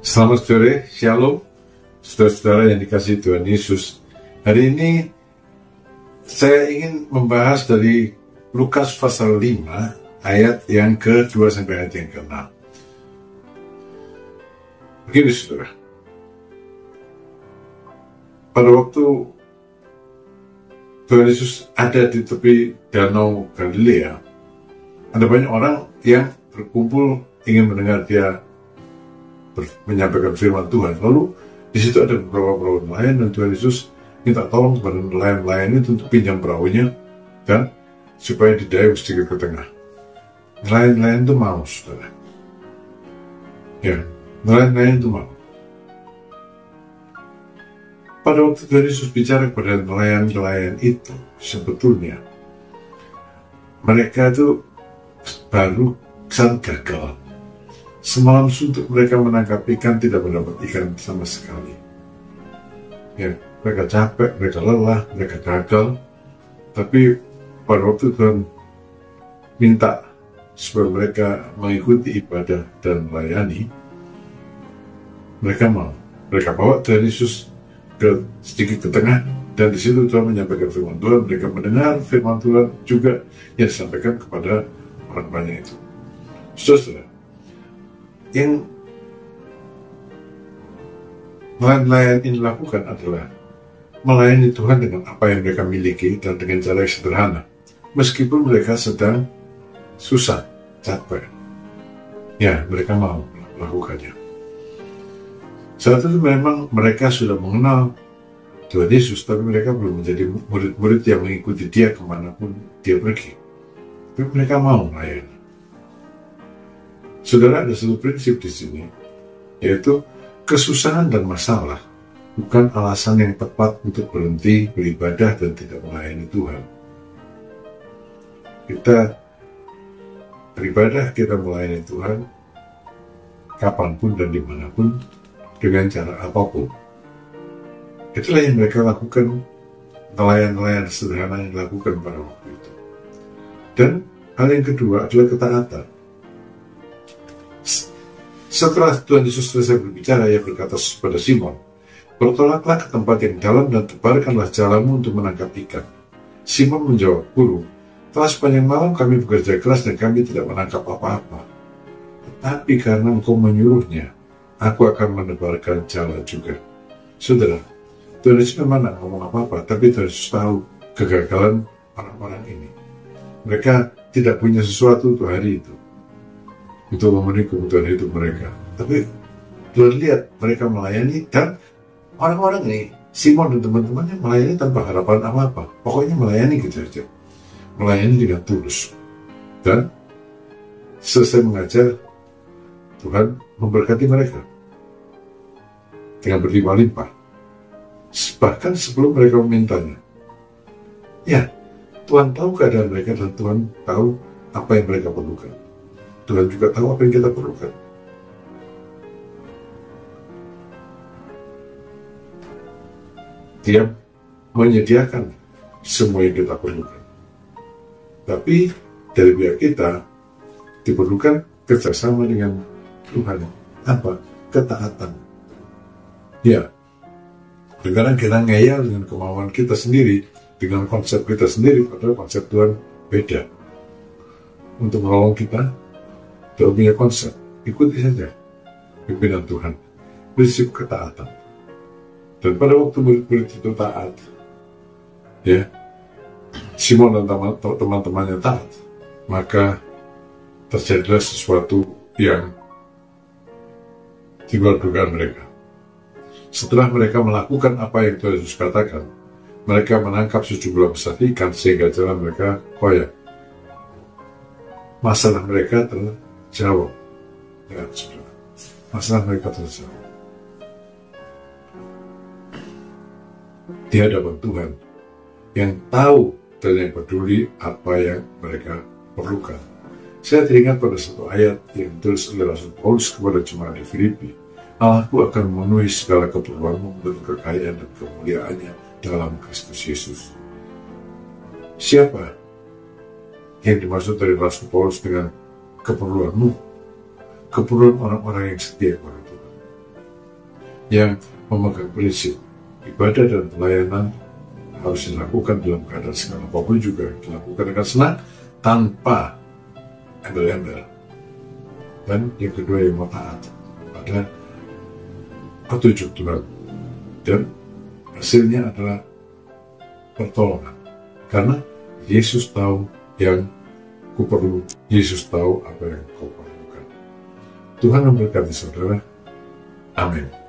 Selamat sore, Shalom, saudara-saudara yang dikasihi Tuhan Yesus. Hari ini saya ingin membahas dari Lukas pasal 5 ayat yang ke-2 sampai ayat yang ke-6. Begini saudara, pada waktu Tuhan Yesus ada di tepi danau Galilea, ada banyak orang yang berkumpul ingin mendengar dia menyampaikan firman Tuhan. Lalu di situ ada beberapa perahu nelayan dan Tuhan Yesus minta tolong kepada nelayan-nelayan itu untuk pinjam perahunya dan supaya didayung sedikit ke tengah. Nelayan-nelayan itu mau, saudara. Ya, nelayan-nelayan itu mau. Pada waktu Tuhan Yesus bicara kepada nelayan-nelayan itu, sebetulnya mereka itu baru gagal. Semalam suntuk mereka menangkap ikan, tidak mendapat ikan sama sekali. Ya, mereka capek, mereka lelah, mereka gagal. Tapi pada waktu Tuhan minta supaya mereka mengikuti ibadah dan melayani, mereka mau. Mereka bawa Tuhan Yesus sedikit ke tengah, dan di situ Tuhan menyampaikan firman Tuhan. Mereka mendengar firman Tuhan juga yang disampaikan kepada orang banyak itu. Saudara, yang nelayan ini lakukan adalah melayani Tuhan dengan apa yang mereka miliki dan dengan cara yang sederhana, meskipun mereka sedang susah, capek. Ya, mereka mau melakukannya. Saat itu memang mereka sudah mengenal Tuhan Yesus, tapi mereka belum menjadi murid-murid yang mengikuti dia kemanapun dia pergi. Tapi mereka mau melayani. Saudara, ada satu prinsip di sini, yaitu kesusahan dan masalah bukan alasan yang tepat untuk berhenti beribadah dan tidak melayani Tuhan. Kita beribadah, kita melayani Tuhan kapanpun dan dimanapun, dengan cara apapun. Itulah yang mereka lakukan, nelayan-nelayan sederhana yang dilakukan pada waktu itu. Dan hal yang kedua adalah ketaatan. Setelah Tuhan Yesus selesai berbicara, ia berkata kepada Simon, "Bertolaklah ke tempat yang dalam dan tebarkanlah jalamu untuk menangkap ikan." Simon menjawab, "Guru, telah sepanjang malam kami bekerja keras dan kami tidak menangkap apa-apa. Tetapi karena Engkau menyuruhnya, aku akan menebarkan jala juga." Saudara, Tuhan Yesus memang tidak ngomong apa-apa, tapi Tuhan Yesus tahu kegagalan orang-orang ini. Mereka tidak punya sesuatu untuk hari itu, untuk memenuhi kebutuhan hidup mereka. Tapi Tuhan lihat mereka melayani, dan orang-orang ini, Simon dan teman-temannya, melayani tanpa harapan apa-apa. Pokoknya melayani gitu saja. Melayani dengan tulus. Dan selesai mengajar, Tuhan memberkati mereka dengan berlimpah-limpah. Bahkan sebelum mereka memintanya. Ya, Tuhan tahu keadaan mereka dan Tuhan tahu apa yang mereka perlukan. Tuhan juga tahu apa yang kita perlukan. Dia menyediakan semua yang kita perlukan. Tapi dari pihak kita diperlukan kerjasama dengan Tuhan. Apa? Ketaatan. Ya, kadang kita ngeyel dengan kemauan kita sendiri, dengan konsep kita sendiri, padahal konsep Tuhan beda. Untuk menolong kita, Tuhan punya konsep, ikuti saja pimpinan Tuhan, prinsip ketaatan. Dan pada waktu murid-murid itu taat, ya, Simon dan teman-temannya taat, maka terjadilah sesuatu yang di luar dugaan mereka. Setelah mereka melakukan apa yang Tuhan Yesus katakan, mereka menangkap sejumlah besar ikan sehingga jalan mereka koyak. Masalah mereka terjawab. Ya, masalah mereka terjawab di hadapan Tuhan yang tahu dan yang peduli apa yang mereka perlukan. Saya teringat pada satu ayat yang ditulis oleh Rasul Paulus kepada jemaat di Filipi. "Allahku akan memenuhi segala keperluanmu dan kekayaan dan kemuliaannya dalam Kristus Yesus." Siapa yang dimaksud dari Rasul Paulus dengan keperluanmu? Keperluan orang-orang yang setia kepada Tuhan. yang memegang prinsip ibadah dan pelayanan harus dilakukan dalam keadaan segala apapun juga dilakukan dengan senang tanpa embel-embel. Dan yang kedua yang mau taat pada petunjuk Tuhan, dan hasilnya adalah pertolongan, karena Yesus tahu yang ku perlu, Yesus tahu apa yang kau perlukan. Tuhan memberkati saudara. Amin.